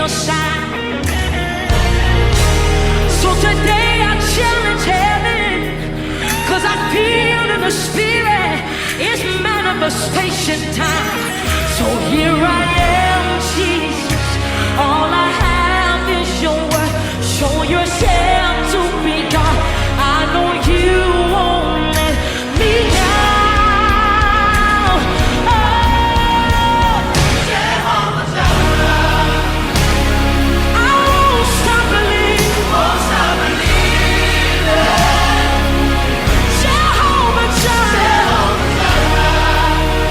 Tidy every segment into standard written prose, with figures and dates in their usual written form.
your sign. So today I challenge heaven, 'cause I feel in the spirit it's manifestation time. So here I am, Jesus. All I have is your word. Show yourself to be God. I know you won't let me down. Oh, Jehovah Jireh. I won't stop believing. Won't stop believing. Jehovah Jireh.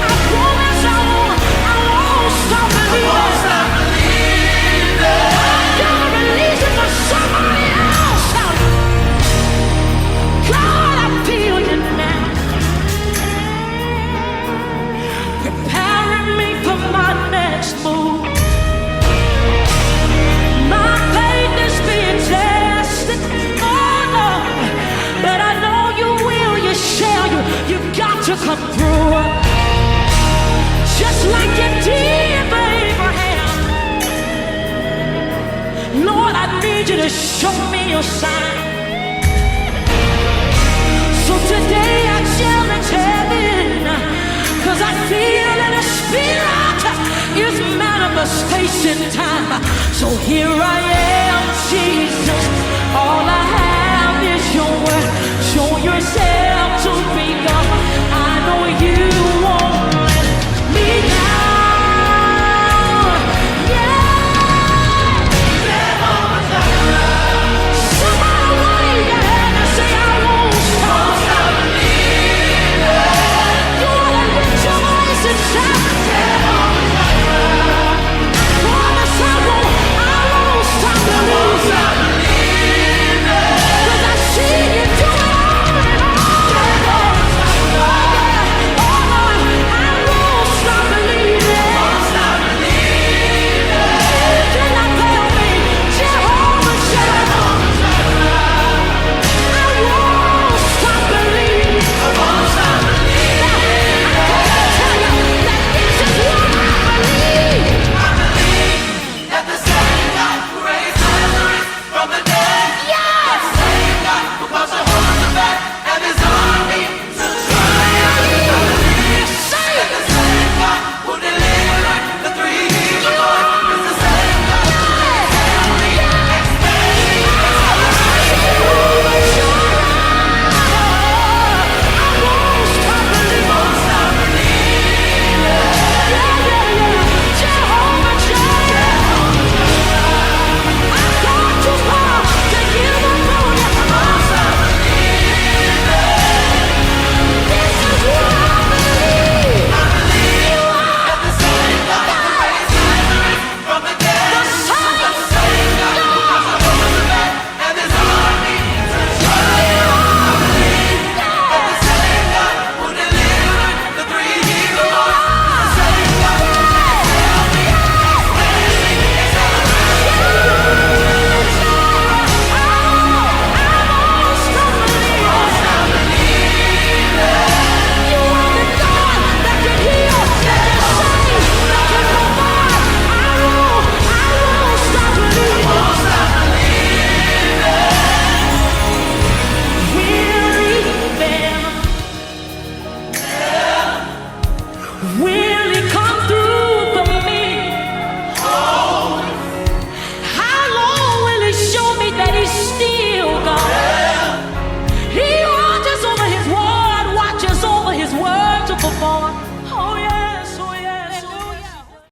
I promise I won't stop believing. Won't stop believing. Gotta release it for somebody else. God, I feel you now. Preparing me for my next move. My faith is being tested. Oh no, but I know you will. You shall. You got to come through. Just like you did for Abraham. Lord, I need you to show me your sign. So today I challenge heaven, 'cause I feel in the spirit it's manifestation time. So here I am, Jesus.